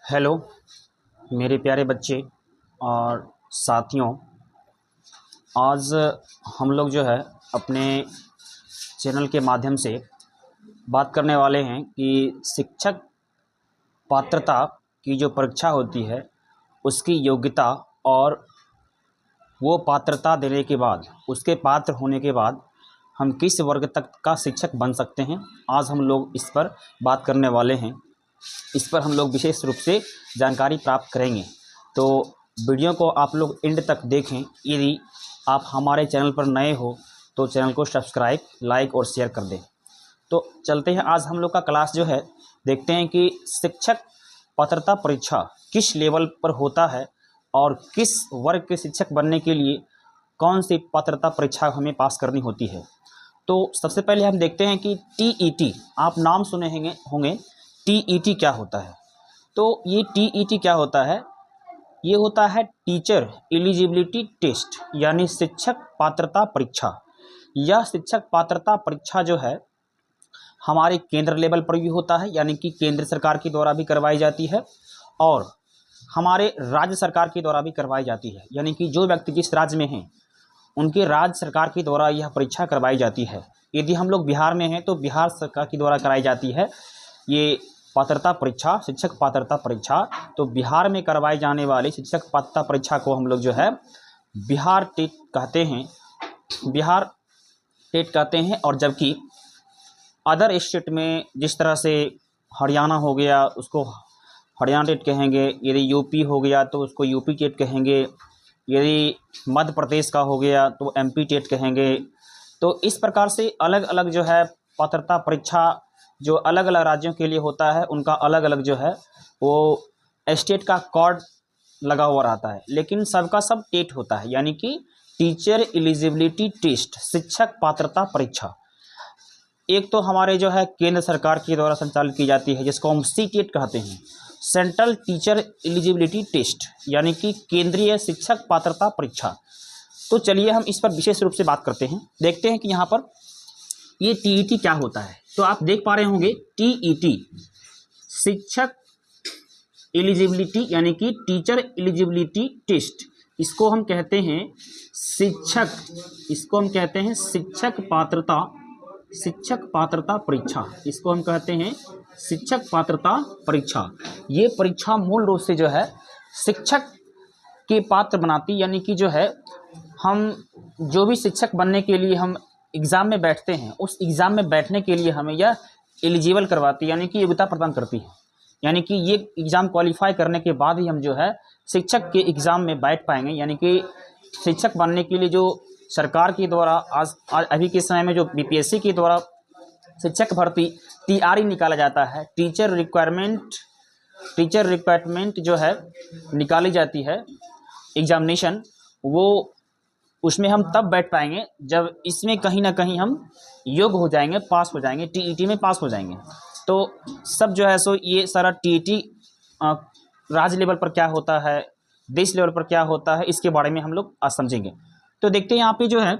Hello मेरे प्यारे बच्चे और साथियों। आज हम लोग जो है अपने चैनल के माध्यम से बात करने वाले हैं कि शिक्षक पात्रता की जो परीक्षा होती है उसकी योग्यता और वो पात्रता देने के बाद उसके पात्र होने के बाद हम किस वर्ग तक का शिक्षक बन सकते हैं। आज हम लोग इस पर बात करने वाले हैं। इस पर हम लोग विशेष रूप से जानकारी प्राप्त करेंगे, तो वीडियो को आप लोग एंड तक देखें। यदि आप हमारे चैनल पर नए हो तो चैनल को सब्सक्राइब, लाइक और शेयर कर दें। तो चलते हैं, आज हम लोग का क्लास जो है देखते हैं कि शिक्षक पात्रता परीक्षा किस लेवल पर होता है और किस वर्ग के शिक्षक बनने के लिए कौन सी पात्रता परीक्षा हमें पास करनी होती है। तो सबसे पहले हम देखते हैं कि टीईटी, आप नाम सुने होंगे। टीईटी क्या होता है? तो ये टीईटी क्या होता है? ये होता है टीचर एलिजिबिलिटी टेस्ट, यानी शिक्षक पात्रता परीक्षा। यह शिक्षक पात्रता परीक्षा जो है हमारे केंद्र लेवल पर भी होता है, यानी कि केंद्र सरकार के द्वारा भी करवाई जाती है और हमारे राज्य सरकार के द्वारा भी करवाई जाती है। यानी कि जो व्यक्ति जिस राज्य में हैं उनके राज्य सरकार के द्वारा यह परीक्षा करवाई जाती है। यदि हम लोग बिहार में हैं तो बिहार सरकार के द्वारा कराई जाती है ये पात्रता परीक्षा, शिक्षक पात्रता परीक्षा। तो बिहार में करवाई जाने वाली शिक्षक पात्रता परीक्षा को हम लोग जो है बिहार टेट कहते हैं, बिहार टेट कहते हैं। और जबकि अदर स्टेट में जिस तरह से हरियाणा हो गया उसको हरियाणा टेट कहेंगे, यदि यूपी हो गया तो उसको यूपी टेट कहेंगे, यदि मध्य प्रदेश का हो गया तो एमपी टेट कहेंगे। तो इस प्रकार से अलग अलग जो है पात्रता परीक्षा जो अलग अलग राज्यों के लिए होता है उनका अलग अलग जो है वो स्टेट का कोड लगा हुआ रहता है, लेकिन सबका सब टेट होता है, यानी कि टीचर एलिजिबिलिटी टेस्ट, शिक्षक पात्रता परीक्षा। एक तो हमारे जो है केंद्र सरकार के द्वारा संचालित की जाती है जिसको हम सीटेट कहते हैं, सेंट्रल टीचर एलिजिबिलिटी टेस्ट, यानी कि केंद्रीय शिक्षक पात्रता परीक्षा। तो चलिए हम इस पर विशेष रूप से बात करते हैं, देखते हैं कि यहाँ पर ये टीईटी क्या होता है। तो आप देख पा रहे होंगे टीईटी शिक्षक एलिजिबिलिटी, यानी कि टीचर एलिजिबिलिटी टेस्ट, इसको हम कहते हैं शिक्षक, इसको हम कहते हैं शिक्षक पात्रता, शिक्षक पात्रता परीक्षा, इसको हम कहते हैं शिक्षक पात्रता परीक्षा। ये परीक्षा मूल रूप से जो है शिक्षक के पात्र बनाती, यानी कि जो है हम जो भी शिक्षक बनने के लिए हम एग्ज़ाम में बैठते हैं उस एग्ज़ाम में बैठने के लिए हमें यह एलिजिबल करवाती है, यानी कि योग्यता प्रदान करती है। यानी कि ये एग्ज़ाम क्वालिफाई करने के बाद ही हम जो है शिक्षक के एग्ज़ाम में बैठ पाएंगे। यानी कि शिक्षक बनने के लिए जो सरकार के द्वारा आज अभी के समय में जो बीपीएससी के द्वारा शिक्षक भर्ती टीआरई निकाला जाता है, टीचर रिक्वायरमेंट जो है निकाली जाती है एग्जामिनेशन, वो उसमें हम तब बैठ पाएंगे जब इसमें कहीं ना कहीं हम योग्य हो जाएंगे, पास हो जाएंगे, टीईटी में पास हो जाएंगे। तो सब जो है सो ये सारा टीईटी राज्य लेवल पर क्या होता है, देश लेवल पर क्या होता है, इसके बारे में हम लोग आज समझेंगे। तो देखते हैं यहाँ पे जो है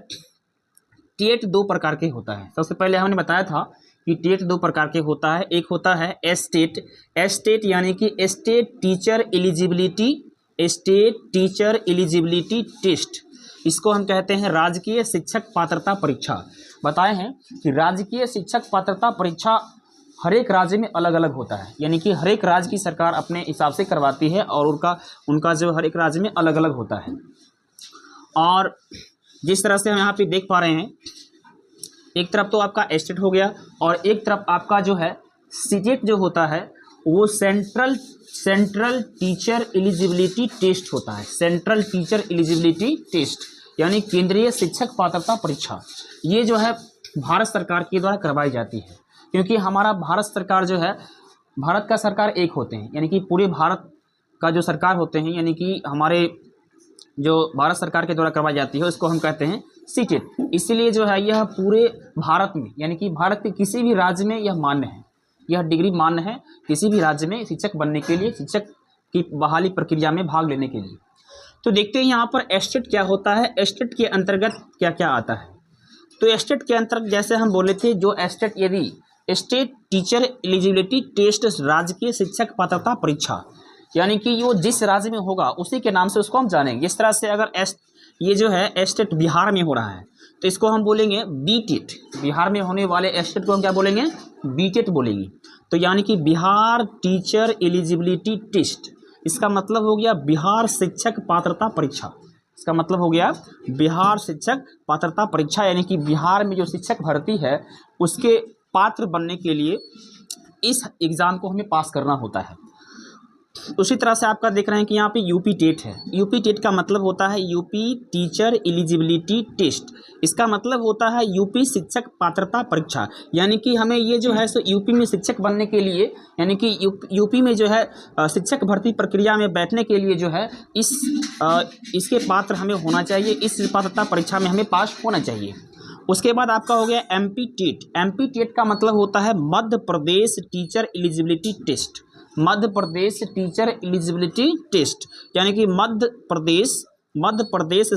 टेट दो प्रकार के होता है। सबसे पहले हमने बताया था कि टेट दो प्रकार के होता है। एक होता है एस्टेट यानी कि स्टेट टीचर एलिजिबिलिटी टेस्ट, इसको हम कहते हैं राजकीय शिक्षक पात्रता परीक्षा। बताए हैं कि राजकीय शिक्षक पात्रता परीक्षा हर एक राज्य में अलग अलग होता है, यानी कि हर एक राज्य की सरकार अपने हिसाब से करवाती है और उनका जो हर एक राज्य में अलग अलग होता है। और जिस तरह से हम यहाँ पे देख पा रहे हैं, एक तरफ तो आपका एस्टेट हो गया और एक तरफ आपका जो है सीटेट जो होता है वो सेंट्रल टीचर एलिजिबिलिटी टेस्ट होता है, सेंट्रल टीचर एलिजिबिलिटी टेस्ट, यानी केंद्रीय शिक्षक पात्रता परीक्षा। ये जो है भारत सरकार के द्वारा करवाई जाती है, क्योंकि हमारा भारत सरकार जो है, भारत का सरकार एक होते हैं, यानी कि पूरे भारत का जो सरकार होते हैं, यानी कि हमारे जो भारत सरकार के द्वारा करवाई जाती है उसको हम कहते हैं सीटेट। इसीलिए जो है यह पूरे भारत में, यानी कि भारत के किसी भी राज्य में यह मान्य है, यह डिग्री मान्य है किसी भी राज्य में शिक्षक बनने के लिए, शिक्षक की बहाली प्रक्रिया में भाग लेने के लिए। तो देखते हैं यहाँ पर एस्टेट क्या होता है, एस्टेट के अंतर्गत क्या क्या आता है। तो एस्टेट के अंतर्गत जैसे हम बोले थे, जो एस्टेट यदि स्टेट टीचर एलिजिबिलिटी टेस्ट राजकीय शिक्षक पात्रता परीक्षा, यानी कि वो जिस राज्य में होगा उसी के नाम से उसको हम जानेंगे। इस तरह से अगर ये जो है स्टेट बिहार में हो रहा है तो इसको हम बोलेंगे बीटेट। बिहार में होने वाले स्टेट को हम क्या बोलेंगे? बीटेट बोलेंगे। तो यानी कि बिहार टीचर एलिजिबिलिटी टेस्ट, इसका मतलब हो गया बिहार शिक्षक पात्रता परीक्षा। इसका मतलब हो गया बिहार शिक्षक पात्रता परीक्षा, यानी कि बिहार में जो शिक्षक भर्ती है उसके पात्र बनने के लिए इस एग्ज़ाम को हमें पास करना होता है। उसी तरह से आपका देख रहे हैं कि यहाँ पे यूपी टेट है। यूपी टेट का मतलब होता है यूपी टीचर एलिजिबिलिटी टेस्ट। इसका मतलब होता है यूपी शिक्षक पात्रता परीक्षा। यानी कि हमें ये जो है सो यूपी में शिक्षक बनने के लिए, यानी कि यूपी में जो है शिक्षक भर्ती प्रक्रिया में बैठने के लिए जो है इसके पात्र हमें होना चाहिए, इस पात्रता परीक्षा में हमें पास होना चाहिए। उसके बाद आपका हो गया एमपी टेट। एमपी टेट का मतलब होता है Madhya Pradesh teacher eligibility test. Madhya Pradesh teacher eligibility test, यानी कि मध्य प्रदेश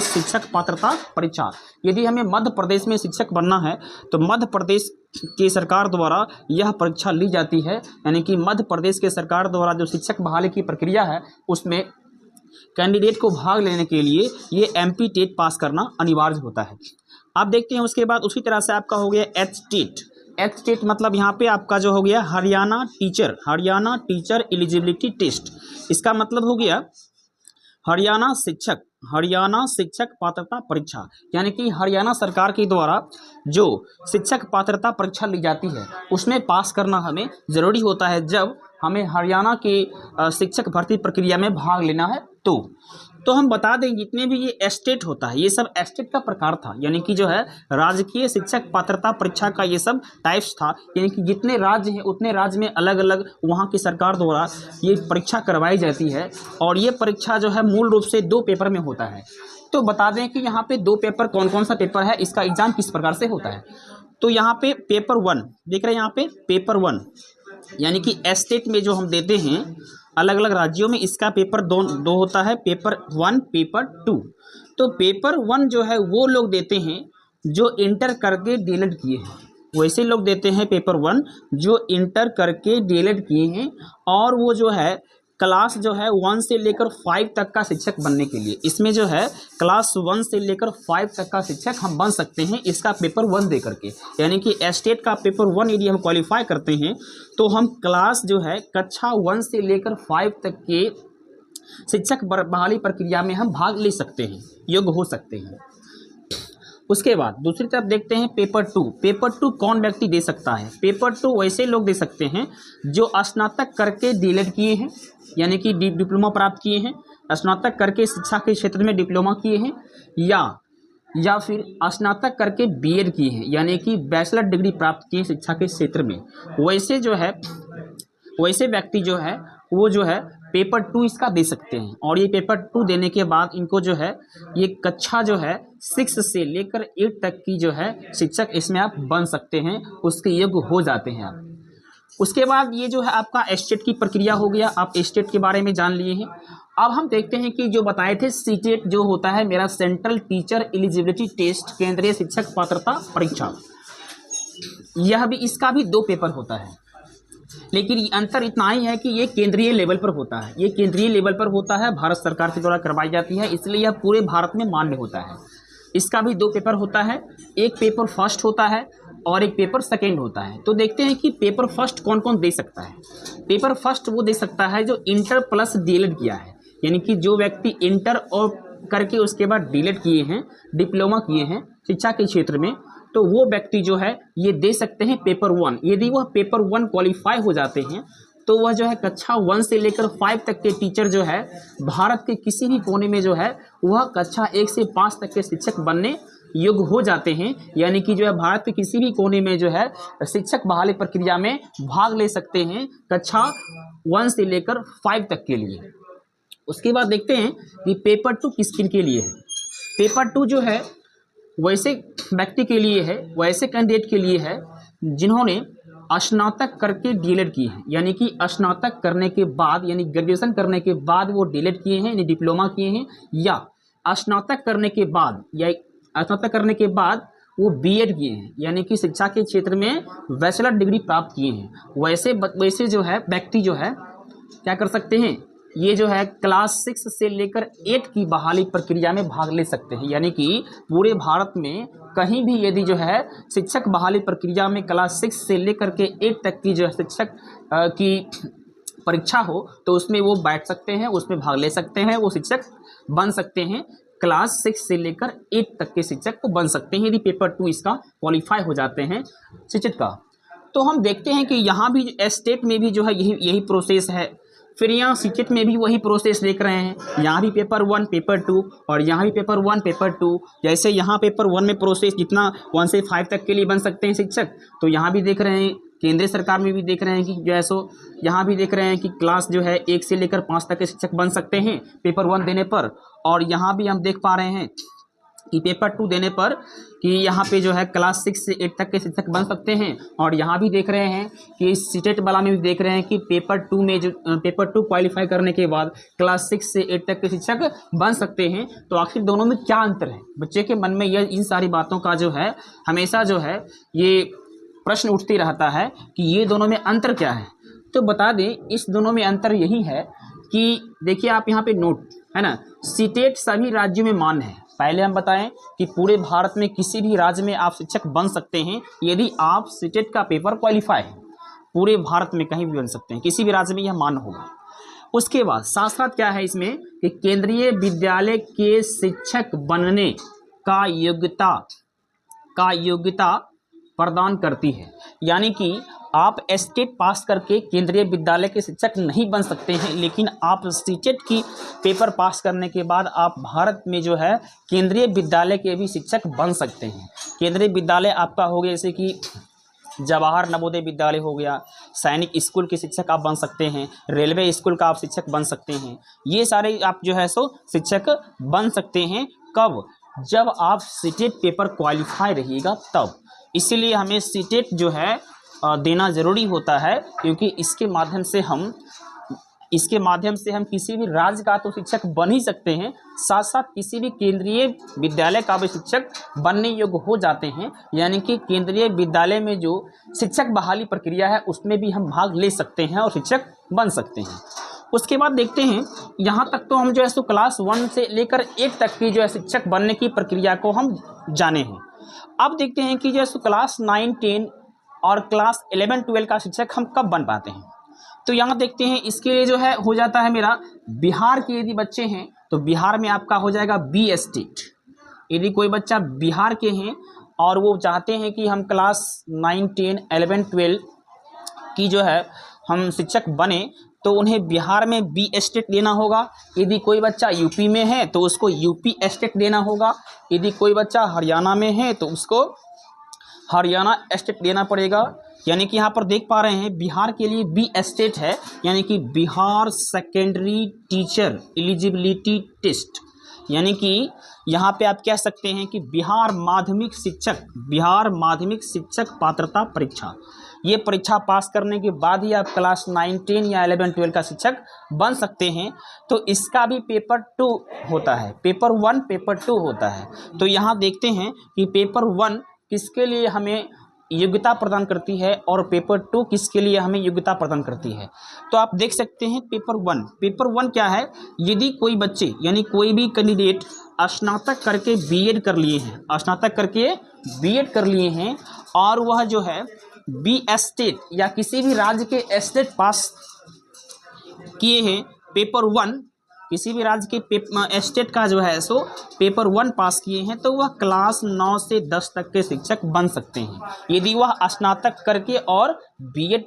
शिक्षक पात्रता परीक्षा। यदि हमें मध्य प्रदेश में शिक्षक बनना है तो मध्य प्रदेश की सरकार द्वारा यह परीक्षा ली जाती है। यानी कि मध्य प्रदेश के सरकार द्वारा जो शिक्षक बहाली की प्रक्रिया है उसमें कैंडिडेट को भाग लेने के लिए ये एमपी टेट पास करना अनिवार्य होता है। आप देखते हैं उसके बाद उसी तरह से आपका हो गया एच टेट। एच टेट मतलब यहाँ पे आपका जो हो गया हरियाणा टीचर एलिजिबिलिटी टेस्ट। इसका मतलब हो गया हरियाणा शिक्षक पात्रता परीक्षा। यानी कि हरियाणा सरकार के द्वारा जो शिक्षक पात्रता परीक्षा ली जाती है उसमें पास करना हमें ज़रूरी होता है जब हमें हरियाणा के शिक्षक भर्ती प्रक्रिया में भाग लेना है। तो हम बता दें जितने भी ये एस्टेट होता है ये सब एस्टेट का प्रकार था। यानी कि जो है राजकीय शिक्षक पात्रता परीक्षा का ये सब टाइप्स था। यानी कि जितने राज्य हैं उतने राज्य में अलग अलग वहाँ की सरकार द्वारा ये परीक्षा करवाई जाती है। और ये परीक्षा जो है मूल रूप से 2 पेपर में होता है। तो बता दें कि यहाँ पे 2 पेपर कौन कौन सा पेपर है, इसका एग्ज़ाम किस प्रकार से होता है। तो यहाँ पे पेपर 1 देख रहे हैं, यहाँ पे पेपर 1 यानी कि एस्टेट में जो हम देते हैं अलग अलग राज्यों में, इसका पेपर दो होता है, पेपर 1 पेपर 2। तो पेपर 1 जो है वो लोग देते हैं जो इंटर करके डीएलएड किए हैं, वैसे लोग देते हैं पेपर 1 जो इंटर करके डीएलएड किए हैं और वो जो है क्लास जो है 1 से लेकर 5 तक का शिक्षक बनने के लिए, इसमें जो है क्लास 1 से लेकर 5 तक का शिक्षक हम बन सकते हैं इसका पेपर 1 दे करके। यानी कि एस्टेट का पेपर 1 यदि हम क्वालिफाई करते हैं तो हम क्लास जो है कक्षा 1 से लेकर 5 तक के शिक्षक बहाली प्रक्रिया में हम भाग ले सकते हैं, योग्य हो सकते हैं। उसके बाद दूसरी तरफ देखते हैं पेपर 2। पेपर 2 कौन व्यक्ति दे सकता है? पेपर 2 वैसे लोग दे सकते हैं जो स्नातक करके डीएलएड किए हैं, यानी कि डिप्लोमा प्राप्त किए हैं, स्नातक करके शिक्षा के क्षेत्र में डिप्लोमा किए हैं, या फिर स्नातक करके बीएड किए हैं, यानी कि बैचलर डिग्री प्राप्त किए शिक्षा के क्षेत्र में। वैसे व्यक्ति जो है वो जो है पेपर 2 इसका दे सकते हैं। और ये पेपर 2 देने के बाद इनको जो है ये कक्षा जो है 6 से लेकर 8 तक की जो है शिक्षक इसमें आप बन सकते हैं, उसके योग्य हो जाते हैं आप। उसके बाद ये जो है आपका एस्टेट की प्रक्रिया हो गया, आप एस्टेट के बारे में जान लिए हैं। अब हम देखते हैं कि जो बताए थे सीटेट जो होता है मेरा सेंट्रल टीचर एलिजिबिलिटी टेस्ट, केंद्रीय शिक्षक पात्रता परीक्षा, यह भी इसका भी 2 पेपर होता है, लेकिन अंतर इतना ही है कि ये केंद्रीय लेवल पर होता है। ये केंद्रीय लेवल पर होता है, भारत सरकार के द्वारा करवाई जाती है, इसलिए यह पूरे भारत में मान्य होता है। इसका भी 2 पेपर होता है, एक पेपर फर्स्ट होता है और एक पेपर सेकेंड होता है। तो देखते हैं कि पेपर फर्स्ट कौन कौन दे सकता है। पेपर फर्स्ट वो दे सकता है जो इंटर प्लस डीएलएड किया है, यानी कि जो व्यक्ति इंटर और करके उसके बाद डीएलएड किए हैं, डिप्लोमा किए हैं शिक्षा के क्षेत्र में, तो वो व्यक्ति जो है ये दे सकते हैं पेपर 1। यदि वह पेपर 1 क्वालिफाई हो जाते हैं तो वह जो है कक्षा 1 से लेकर 5 तक के टीचर जो है भारत के किसी भी कोने में जो है वह कक्षा 1 से 5 तक के शिक्षक बनने योग्य हो जाते हैं। यानी कि जो है भारत के किसी भी कोने में जो है शिक्षक बहाली प्रक्रिया में भाग ले सकते हैं कक्षा 1 से लेकर 5 तक के लिए। उसके बाद देखते हैं कि पेपर 2 किस किन के लिए है। पेपर 2 जो है वैसे व्यक्ति के लिए है, वैसे कैंडिडेट के लिए है जिन्होंने स्नातक करके डीएलएड की है, यानी कि स्नातक करने के बाद यानी ग्रेजुएशन करने के बाद वो डीएलएड किए हैं यानी डिप्लोमा किए हैं, या स्नातक करने के बाद वो बीएड किए हैं, यानी कि शिक्षा के क्षेत्र में बैचलर डिग्री प्राप्त किए हैं। वैसे जो है व्यक्ति जो है क्या कर सकते हैं, ये जो है क्लास 6 से लेकर 8 की बहाली प्रक्रिया में भाग ले सकते हैं। यानी कि पूरे भारत में कहीं भी यदि जो है शिक्षक बहाली प्रक्रिया में क्लास 6 से लेकर के 8 तक की जो है शिक्षक की परीक्षा हो तो उसमें वो बैठ सकते हैं, उसमें भाग ले सकते हैं, वो शिक्षक बन सकते हैं। क्लास 6 से लेकर 8 तक के शिक्षक को बन सकते हैं यदि पेपर 2 इसका क्वालिफाई हो जाते हैं शिक्षक का। तो हम देखते हैं कि यहाँ भी स्टेट में भी जो है यही प्रोसेस है, फिर यहाँ सीटेट में भी वही प्रोसेस देख रहे हैं। यहाँ भी पेपर 1 पेपर 2 और यहाँ भी पेपर 1 पेपर 2। जैसे यहाँ पेपर 1 में प्रोसेस जितना 1 से 5 तक के लिए बन सकते हैं शिक्षक, तो यहाँ भी देख रहे हैं, केंद्रीय सरकार में भी देख रहे हैं कि जो है सो यहाँ भी देख रहे हैं कि क्लास जो है 1 से लेकर 5 तक के शिक्षक बन सकते हैं पेपर 1 देने पर। और यहाँ भी हम देख पा रहे हैं कि पेपर 2 देने पर कि यहाँ पे जो है क्लास 6 से 8 तक के शिक्षक बन सकते हैं। और यहाँ भी देख रहे हैं कि सीटेट वाला में भी देख रहे हैं कि पेपर 2 में जो पेपर 2 क्वालिफाई करने के बाद क्लास 6 से 8 तक के शिक्षक बन सकते हैं। तो आखिर दोनों में क्या अंतर है, बच्चे के मन में यह इन सारी बातों का जो है हमेशा जो है ये प्रश्न उठती रहता है कि ये दोनों में अंतर क्या है। तो बता दें, इस दोनों में अंतर यही है कि देखिए आप यहाँ पे नोट है ना, सीटेट सभी राज्यों में मान्य है। पहले हम बताएं कि पूरे भारत में किसी भी राज्य में आप शिक्षक बन सकते हैं यदि आप सीटेट का पेपर क्वालिफाई है। पूरे भारत में कहीं भी बन सकते हैं, किसी भी राज्य में यह मान्य होगा। उसके बाद साथ साथ क्या है इसमें कि केंद्रीय विद्यालय के शिक्षक बनने का योग्यता प्रदान करती है। यानी कि आप स्टेट पास करके केंद्रीय विद्यालय के शिक्षक नहीं बन सकते हैं, लेकिन आप सीटेट की पेपर पास करने के बाद आप भारत में जो है केंद्रीय विद्यालय के भी शिक्षक बन सकते हैं। केंद्रीय विद्यालय आपका हो गया जैसे कि जवाहर नवोदय विद्यालय हो गया, सैनिक स्कूल के शिक्षक आप बन सकते हैं, रेलवे स्कूल का आप शिक्षक बन सकते हैं। ये सारे आप जो है सो शिक्षक बन सकते हैं। कब? जब आप सीटेट पेपर क्वालिफाई रहिएगा तब। इसीलिए हमें सीटेट जो है देना ज़रूरी होता है, क्योंकि इसके माध्यम से हम किसी भी राज्य का तो शिक्षक बन ही सकते हैं, साथ साथ किसी भी केंद्रीय विद्यालय का भी शिक्षक बनने योग्य हो जाते हैं। यानी कि केंद्रीय विद्यालय में जो शिक्षक बहाली प्रक्रिया है उसमें भी हम भाग ले सकते हैं और शिक्षक बन सकते हैं। उसके बाद देखते हैं, यहाँ तक तो हम जो है सो क्लास 1 से लेकर 8 तक की जो है शिक्षक बनने की प्रक्रिया को हम जाने हैं। अब देखते हैं कि जो है सो क्लास 9, 10 और क्लास 11, 12 का शिक्षक हम कब बन पाते हैं। तो यहाँ देखते हैं, इसके लिए जो है हो जाता है मेरा बिहार के यदि बच्चे हैं तो बिहार में आपका हो जाएगा बी स्टेट। यदि कोई बच्चा बिहार के हैं और वो चाहते हैं कि हम क्लास 9, 10, 11, 12 की जो है हम शिक्षक बने, तो उन्हें बिहार में बी स्टेट देना होगा। यदि कोई बच्चा यूपी में है तो उसको यूपी स्टेट देना होगा। यदि कोई बच्चा हरियाणा में है तो उसको हरियाणा स्टेट देना पड़ेगा। यानी कि यहाँ पर देख पा रहे हैं बिहार के लिए बी स्टेट है, यानी कि Bihar secondary teacher eligibility test. यानी कि यहाँ पे आप कह सकते हैं कि बिहार माध्यमिक शिक्षक पात्रता परीक्षा। ये परीक्षा पास करने के बाद ही आप क्लास 9, 10 या 11, 12 का शिक्षक बन सकते हैं। तो इसका भी पेपर 2 होता है, पेपर 1 पेपर 2 होता है। तो यहाँ देखते हैं कि पेपर 1 किसके लिए हमें योग्यता प्रदान करती है और पेपर 2 किसके लिए हमें योग्यता प्रदान करती है। तो आप देख सकते हैं पेपर 1 क्या है। यदि कोई बच्चे यानी कोई भी कैंडिडेट स्नातक करके बीएड कर लिए हैं और वह जो है बी स्टेट या किसी भी राज्य के स्टेट पास किए हैं, पेपर 1 किसी भी राज्य के स्टेट का जो है सो पेपर 1 पास किए हैं, तो वह क्लास 9 से 10 तक के शिक्षक बन सकते हैं। यदि वह स्नातक करके और बीएड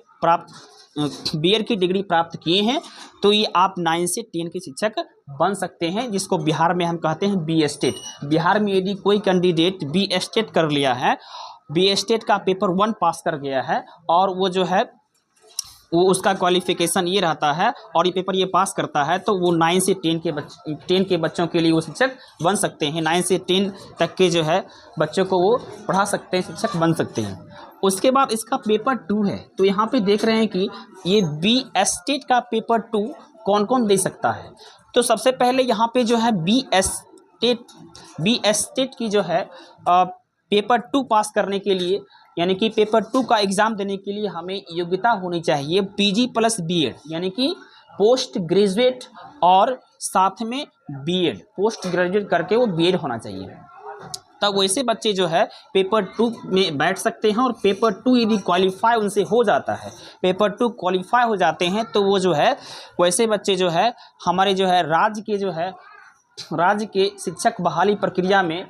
की डिग्री प्राप्त किए हैं तो ये आप 9 से 10 के शिक्षक बन सकते हैं, जिसको बिहार में हम कहते हैं बी स्टेट। बिहार में यदि कोई कैंडिडेट बी स्टेट कर लिया है, बी स्टेट का पेपर 1 पास कर गया है और वो जो है वो उसका क्वालिफिकेशन ये रहता है और ये पेपर ये पास करता है, तो वो 9 से 10 के बच्चों के लिए वो शिक्षक बन सकते हैं। 9 से 10 तक के जो है बच्चों को वो पढ़ा सकते हैं, शिक्षक बन सकते हैं। उसके बाद इसका पेपर 2 है। तो यहाँ पे देख रहे हैं कि ये बी स्टेट का पेपर 2 कौन कौन दे सकता है। तो सबसे पहले यहाँ पे जो है बी स्टेट की जो है पेपर 2 पास करने के लिए, यानी कि पेपर 2 का एग्ज़ाम देने के लिए हमें योग्यता होनी चाहिए पीजी प्लस बीएड, यानी कि पोस्ट ग्रेजुएट और साथ में बीएड, पोस्ट ग्रेजुएट करके वो बीएड होना चाहिए। तब वैसे बच्चे जो है पेपर 2 में बैठ सकते हैं, और पेपर 2 यदि क्वालिफाई उनसे हो जाता है, पेपर 2 क्वालिफाई हो जाते हैं, तो वो जो है वैसे बच्चे जो है हमारे जो है राज्य के शिक्षक बहाली प्रक्रिया में,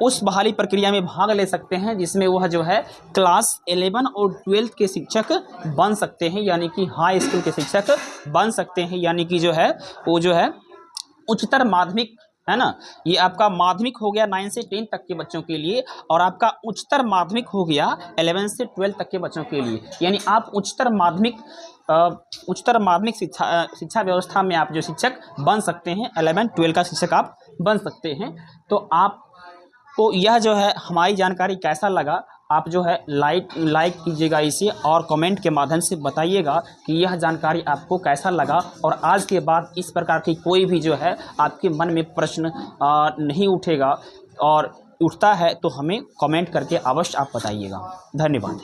उस बहाली प्रक्रिया में भाग ले सकते हैं, जिसमें वह जो है क्लास 11 और 12 के शिक्षक बन सकते हैं, यानी कि हाई स्कूल के शिक्षक बन सकते हैं। यानी कि जो है वो जो है उच्चतर माध्यमिक है ना, ये आपका माध्यमिक हो गया 9 से 10 तक के बच्चों के लिए, और आपका उच्चतर माध्यमिक हो गया 11 से 12 तक के बच्चों के लिए। यानी आप उच्चतर माध्यमिक शिक्षा व्यवस्था में आप जो शिक्षक बन सकते हैं, 11-12 का शिक्षक आप बन सकते हैं। तो आपको यह जो है हमारी जानकारी कैसा लगा, आप जो है लाइक कीजिएगा इसे, और कमेंट के माध्यम से बताइएगा कि यह जानकारी आपको कैसा लगा। और आज के बाद इस प्रकार की कोई भी जो है आपके मन में प्रश्न नहीं उठेगा, और उठता है तो हमें कमेंट करके अवश्य आप बताइएगा। धन्यवाद।